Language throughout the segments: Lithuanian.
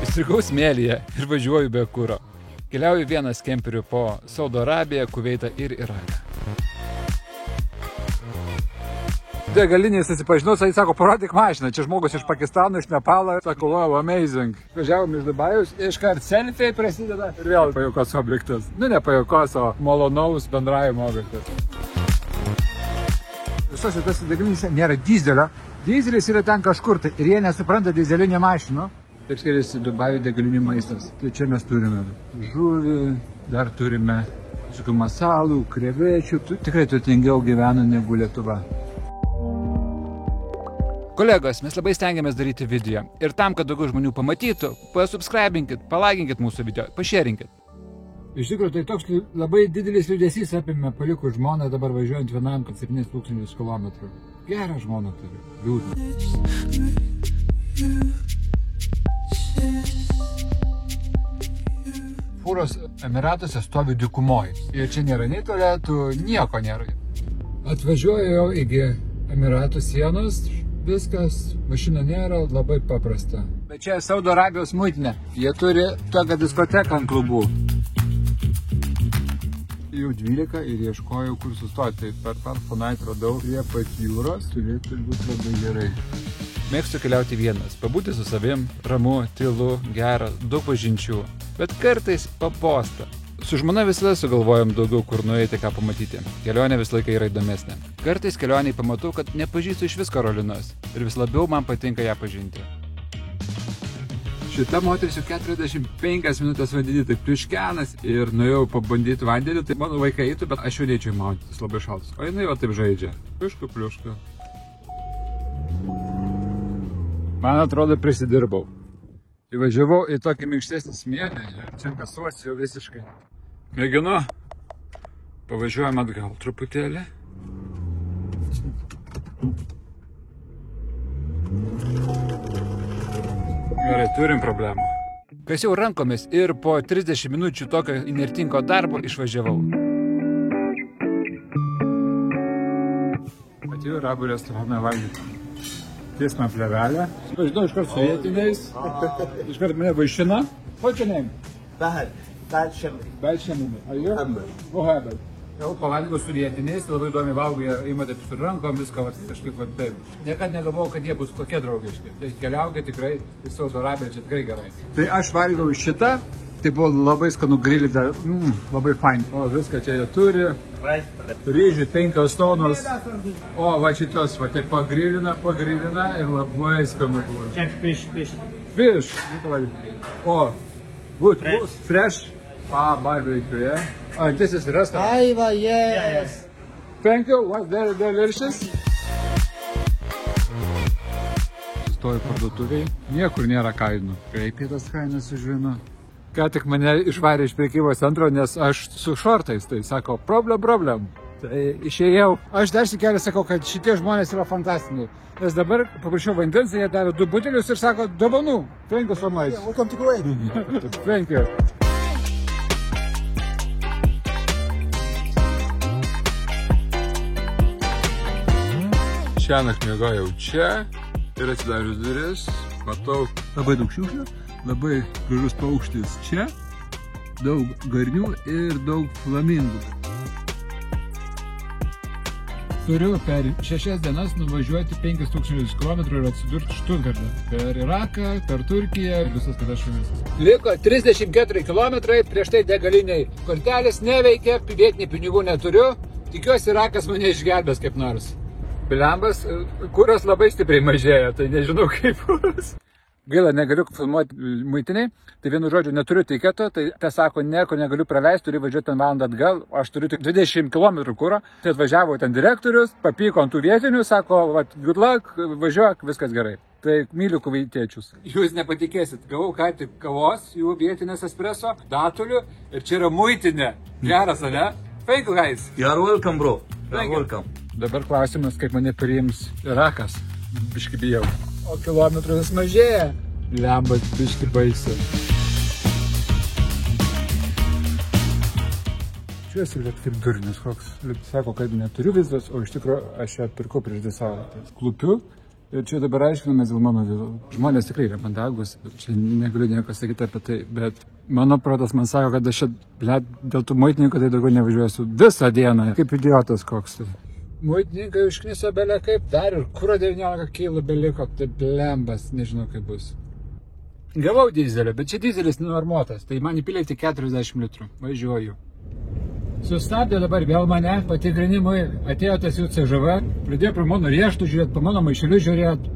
Įstrigau smėlyje ir važiuoju be kuro. Keliauju vienas kemperiu po Saudo Arabiją, Kuveitą ir Iraką. Degalinėje susipažinau, jis sako, parodyk mašiną. Čia žmogus iš Pakistano, iš Nepalo. Sako, wow, amazing. Važiavom iš Dubajaus, iškart selfie prasideda ir vėl pajuokos objektas. Nu, ne pajuokos, o malonaus bendravimo objektas. Visose tas degalinėse nėra dizelio. Dizelis yra ten kažkur tai ir jie nesupranta dizelinė mašinų. Taip skiriasi Dubajų degalinių maistas. Tai čia mes turime žuvį, dar turime visokių masalų, krevečių. Tikrai turtingiau gyvena negu Lietuva. Kolegos, mes labai stengiamės daryti video. Ir tam, kad daugiau žmonių pamatytų, pasubscribinkit, palaikinkit mūsų video, pašėrinkit. Iš tikrųjų, tai toks labai didelis liūdesys apėmė palikus žmoną dabar važiuojant vienam, kad 7000 km. Gerą žmoną turiu. Liūdna. Fūros Emiratuose stovi dykumoje. Ir čia nėra nei tualetų, nieko nėra. Atvažiuoju jau iki Emiratų sienos, viskas, mašina nėra, labai paprasta. Bet čia Saudo Arabijos muitinė. Jie turi tokią diskoteką ant klubų. Jau 12 ir ieškojau, kur sustoti. Tai per Funait radau prie pat jūros, turėtų būti labai gerai. Mėgstu keliauti vienas, pabūti su savim, ramu, tylu, gera, daug pažinčių. Bet kartais pabosta. Su žmona visada sugalvojom daugiau kur nueiti, ką pamatyti. Kelionė visą laiką yra įdomesnė. Kartais kelioniai pamatau, kad nepažįstu iš vis Karolinos. Ir vis labiau man patinka ją pažinti. Šita moteris jau 45 minutės vandenį, tai pliuškenas. Ir nuėjau pabandyti vandenį, tai mano vaikai eitų, bet aš jau neičiau maudytis, labai šaltas. O jinai va taip žaidžia. Pliušku. Man atrodo, prisidirbau. Įvažiavau į tokį minkštesnį smėlį ir čia kasuosi jau visiškai. Mėginu. Pavažiuojam atgal truputėlį. Gerai, turim problemų. Kasiau rankomis ir po 30 minučių tokio inertingo darbo išvažiavau. Atėjau į Arabų restoraną valgyti. Tiesmą plevelę. Pažinau iškart su vietiniais. Iškart mane vaišina. What's your name? Bahad Shamri. Bahad Shamri. Are you? Mohamed. Jau pavalgiau su vietiniais, labai įdomi valgo, jie ima taip su rankom, viską kažkaip taip. Niekad negalvojau, kad jie bus tokie draugiški. Tai keliaugia tikrai į Saudo Arabiją, čia tikrai gerai. Tai aš valgiau šitą. Tai buvo labai skanu grilyta, labai fain. O viską čia jie turi. Ryžių 5 tonos. O va šitos, va taip pagrilina ir labai skanu buvo. Fish. O, good, fresh. Barbecue, yeah? Oh, this is the restaurant. Aiva, yes. Thank you, what's very delicious. Sustoju parduotuviai, niekur nėra kainų. Kaip tas kainas sužino? Ką tik mane išvarė iš prekybos centro, nes aš su šortais, tai sako, problem. Tai išėjau. Aš dar šikelį sakau, kad šitie žmonės yra fantastiniai. Nes dabar paprašiau vandens, jie davė 2 butelius ir sako, dovanų. Thank you so much. Yeah, welcome to Kuwait. Thank you. Šiąnakt miegojau čia ir atsidarius duris, matau labai daug šiukšlių, labai gražus paukštis čia, daug garnių ir daug flamingų. Turiu per 6 dienas nuvažiuoti 5000 km ir atsidurti Štutgarte. Per Iraką, per Turkiją ir visas kitas šalis. Liko 34 km, prieš tai degaliniai kortelės neveikia, vietinių pinigų neturiu. Tikiuosi, Irakas mane išgelbės kaip nors. Bilembas, kuras labai stipriai mažėja, tai nežinau kaip bus. Gaila, negaliu filmuoti muitiniai, tai vienu žodžiu neturiu tiketo, tai tas sako, nieko negaliu praleisti, turiu važiuoti ten valandą atgal, aš turiu tik 20 km kuro. Tai atvažiavo ten direktorius, papyko ant tų vietinių, sako, good luck, važiuok, viskas gerai. Tai myliu kuveitiečius. Jūs nepatikėsit, gavau ką tik kavos, jų vietinės espresso, datulių ir čia yra muitinė. Geras, ane? Thank you, guys. You are welcome, bro. You are welcome. Dabar klausimas, kaip mane priims Irakas. Biški bijau. O kilometrų vis mažėja. Lembas biški baisi. Čiuosi, bet kaip durnis koks. Sako, kad neturiu vizos, o iš tikrųjų aš ją pirkau prieš 2 savaitės. Klupiu Ir čia dabar aiškinamės dėl mano vizų. Žmonės tikrai yra mandagus, čia negaliu nieko sakyti apie tai, bet mano protas man sako, kad aš čia, dėl tų muitininkų tai daugiau nevažiuosiu visą dieną, kaip idiotas koks. Muitininkai užkniso belė kaip dar ir kuro 19 kilų beliko, tai blembas, nežinau kaip bus. Gavau dizelį, bet čia dizelis nenormuotas, tai man įpylė tik 40 litrų, važiuoju. Sustabdė dabar vėl mane patikrinimui, atėjo tas jų CŽV, pradėjo prie mano rieštų žiūrėti, po mano maišelių žiūrėti,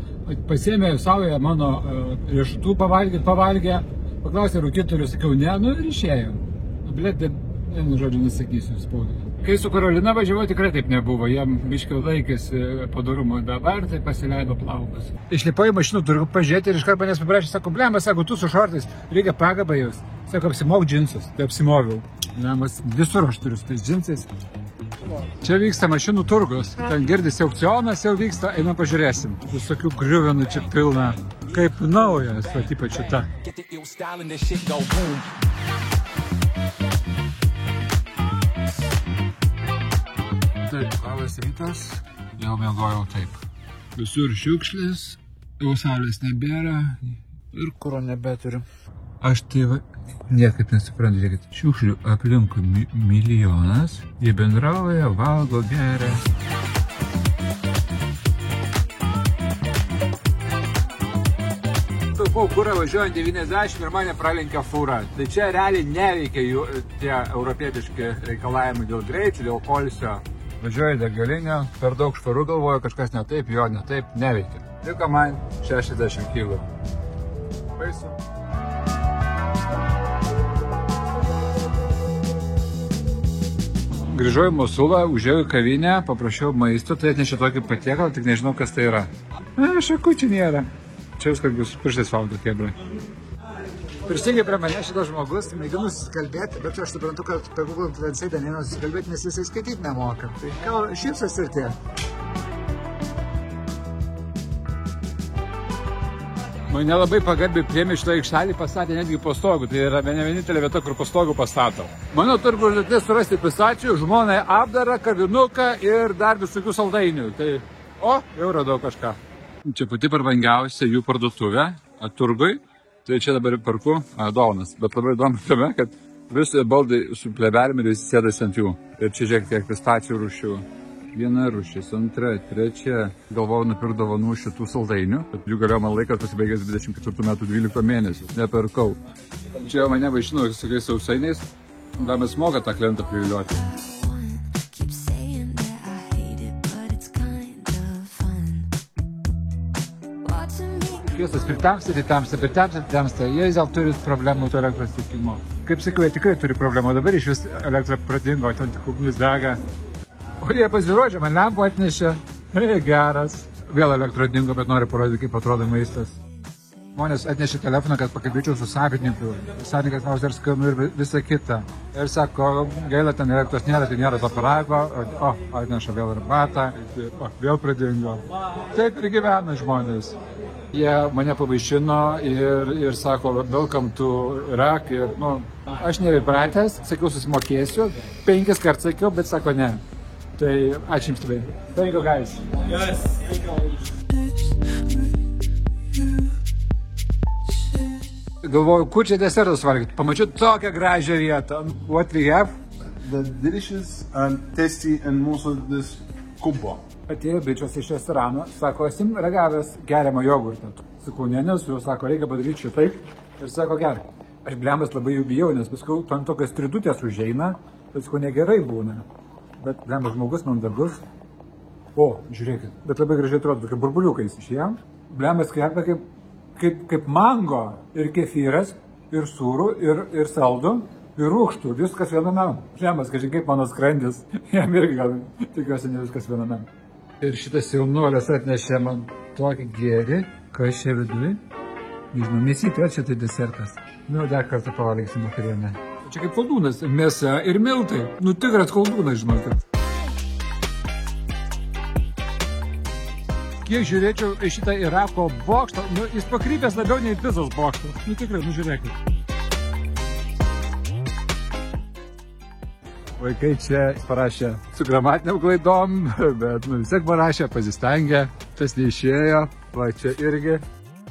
pasėmė savoje mano rieštų pavalgė, paklausė rūkyturių, sakiau, ne, nu ir išėjo. Blėt, vienu žodžiu nesakysiu spaudai. Kai su Karolina važiavau, tikrai taip nebuvo, jam biškiau laikėsi padorumo, dabar tai pasileido plaukus. Išlipau į mašinų, turiu pažiūrėti ir iškart manęs paprašė, sako, blemas, sako, tu su šortais, reikia pagabą jaus. Sako, apsimok džinsus, tai apsimoviau. Blemas, visur aš turiu su tais džinsais. Čia vyksta mašinų turgus, ten girdisi aukcionas jau vyksta, einam pažiūrėsim. Visokių griuvenų čia pilna, kaip naujas, o ypač šita. Taip, labas rytas, jau miegojau taip. Visur šiukšlės, jau saulės nebėra ir kuro nebeturiu. Aš tai niekaip nesuprantu, žiūrėkit, šiukšlių aplinkui milijonas, jie bendrauja, valgo, geria. Taupau kurą važiuojant 90 ir mane pralenkia fūra. Tai čia realiai neveikia jų tie europietiški reikalavimai dėl greičio, dėl poilsio. Važiuoju degalinę, per daug švarų galvoju, kažkas ne taip, jo ne taip, neveikia. Liko man 60 kg. Baisu. Grįžau į Mosulą, užėjau į kavinę, paprašiau maisto, tai atnešė tokį patiekalą, tik nežinau, kas tai yra. Šakučių nėra. Čia viskas bus pirštais valdo kebrai. Prisijungė prie mane šitas žmogus, mėginu susikalbėti, bet aš suprantu, kad per Google Translate neina susikalbėti, nes jisai skaityti nemoka. Tai gal šypsas ir tie. Mane labai pagarbiai priėmė šitą aikštelį, pastatė netgi po stogu. Tai yra vienintelė vieta, kur po stogu pastato. Mano turbūt užduotis surasti pistačių, žmonai apdarą, kavinuką ir dar visokių saldainių. Tai, jau radau kažką. Čia pati prabangiausia jų parduotuvė, turgui. Tai čia dabar perku dovanas, bet labai įdomu tame, kad visi baldai su plevelėm ir visi sėdasi ant jų. Ir čia žiūrėk tiek pistačių rūšių. Viena rūšis, antra, trečia. Galvojau nupirkti dovanų šitų saldainių, bet jų galėjo man laikas pasibaigęs 24 metų 12 mėnesių. Neperkau. Čia mane vaišino visokiais sausainiais, dar mes moka tą klientą priviliuoti. Šviesas pritamsta, jie vis dėl turi problemų su elektros tiekimu. Kaip sakiau, jie tikrai turi problemų, dabar iš vis elektra pradingo, ten tik ugnis dega. O jie pasirodžia, man lempų atnešė, geras. Vėl elektra dingo, bet noriu parodyti, kaip atrodo maistas. Žmonės atnešė telefoną, kad pakalbėčiau su savininku. Savininkas klausė, ar skanu ir visa kita. Ir sako, gaila, ten elektros nėra, tai nėra to parago. Atneša vėl arbatą, vėl pradingo. Taip ir gyvena žmonės. Jie mane pavaišino ir sako, welcome to Iraq. Ir, aš neįpratęs, sakiau, susimokėsiu. 5 kartus sakiau, bet sako ne. Tai ačiū jums labai. Thank you, guys. Yes. Galvoju, kur čia desertus valgyti. Pamačiau tokią gražią vietą. What we have? The delicious and tasty and also this kubba. Atėjo bičios iš restorano, sako, esim ragavęs geriamą jogurtą. Sakau, nesu, sako, reikia padaryti šitaip. Ir sako, gerai. Aš blemas labai jų bijau, nes paskui tam tokias stridutės užeina, tai sakau, negerai būna. Bet blemas žmogus mandagus. Žiūrėkit, bet labai gražiai atrodo, tokie burbuliukais išėjom. Blemas kvepia kaip mango ir kefyras, ir sūrų, ir saldų, ir rūgštų, viskas viename. Blemas, kažkaip kaip mano skrandis, jam irgi gal tikiuosi ne viskas viename. Ir šitas jaunuolis atnešė man tokį gėrį, kas čia viduje. Nežinau, mėsytė, čia tai desertas. Dar kartą pavalgyksim vakarienę. Čia kaip koldūnas, mėsa ir miltai. Tikras koldūnas, žinokit. Kiek žiūrėčiau į šitą Irako bokštą, jis pakrypęs labiau nei Pizos bokštas. Tikrai, žiūrėkit. Vaikai čia parašė su gramatiniam klaidom, bet vis tiek parašė, pasistengė, tas neišėjo. Va, čia irgi.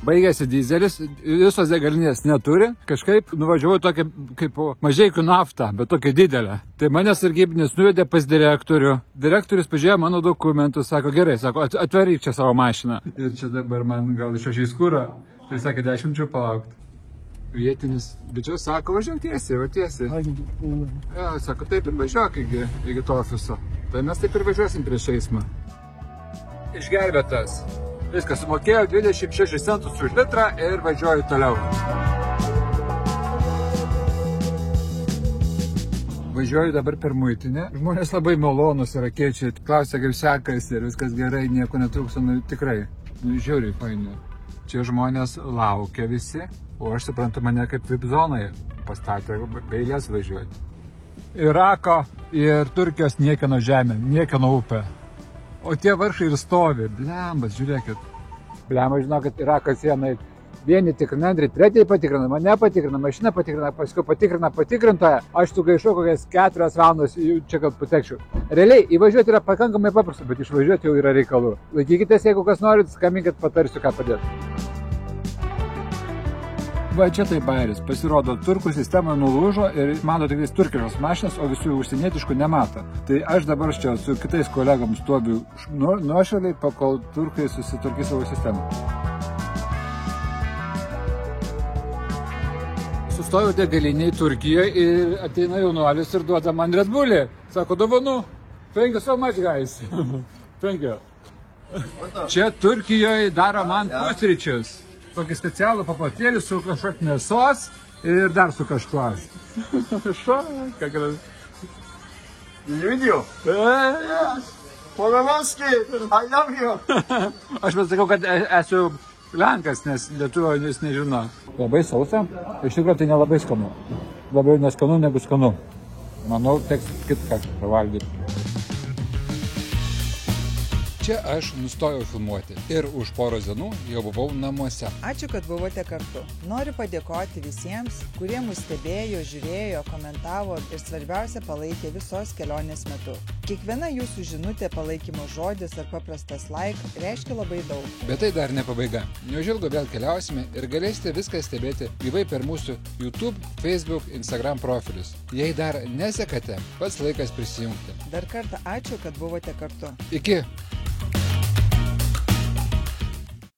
Baigėsi dizelis, visos degalinės neturi. Kažkaip nuvažiavau tokią kaip Mažeikių naftą, bet tokią didelę. Tai mane sargybinis nuvedė pas direktorių. Direktorius pažiūrėjo mano dokumentus, sako, gerai, sako, atvaryk čia savo mašiną. Ir čia dabar man gal išrašys kurą. Tai sakė, 10 minučių palaukti. Vietinis bičias sako, važiuok tiesiai, va tiesiai. Ja, sako, taip ir važiuok iki to ofiso. Tai mes taip ir važiuosim prieš eismą. Išgelbėtas. Viskas, sumokėjau 26 centus už litrą ir važiuoju toliau. Važiuoju dabar per muitinę. Žmonės labai malonus yra kiečiai. Klausia, kaip sekasi ir viskas gerai, nieko netrūksta, nu tikrai. Nu, žiauriai faini. Čia žmonės laukia visi, o aš suprantu, mane kaip VIP zonai pastatė beilės važiuoti. Irako ir Turkijos niekieno žemė, niekieno upė. O tie varšai ir stovi. Blembas, žiūrėkit. Blemba, žinau, kad Irako sienai vieni tikrina, antri, trečiai patikrina, mane patikrina, mašiną patikrina, paskui patikrina patikrintoją. Aš sugaišau kokias 4 valandas čia, kad patekčiau. Realiai, įvažiuoti yra pakankamai paprasta, bet išvažiuoti jau yra reikalų. Laikykitės, jeigu kas norit, skambinkit, patarsiu, ką padėti. Va, čia tai bairis. Pasirodo, turkų sistema nulūžo ir mano tik turkiškos mašinas, o visų užsienietiškų nemato. Tai aš dabar čia su kitais kolegom stoviu nuošaliai, pakol turkai susitvarkys savo sistemą. Sustojau degaliniai Turkijoje ir ateina jaunuolis ir duoda man Red Bullį. Sako, dovanų. Thank you so much, guys. Thank you. Čia Turkijoje daro man pusryčius. Tokį specialų paplotėlį su kažkokia mėsos ir dar su kažkuo. Šo? Ką gerai? Video. Polanovski, I love you. Aš pasakau, kad esu Lenkas, nes lietuvių jis nežino. Labai sausa, iš tikrųjų tai nelabai skanu. Labiau neskanu negu skanu. Manau, teks kitką pavalgyti. Čia aš nustojau filmuoti ir už poros dienų jau buvau namuose. Ačiū, kad buvote kartu. Noriu padėkoti visiems, kurie mus stebėjo, žiūrėjo, komentavo ir svarbiausia palaikė visos kelionės metu. Kiekviena jūsų žinutė, palaikymo žodis ar paprastas like reiškia labai daug. Bet tai dar ne pabaiga. Neužilgo vėl keliausime ir galėsite viską stebėti gyvai per mūsų YouTube, Facebook, Instagram profilius. Jei dar nesekate, pats laikas prisijungti. Dar kartą ačiū, kad buvote kartu. Iki!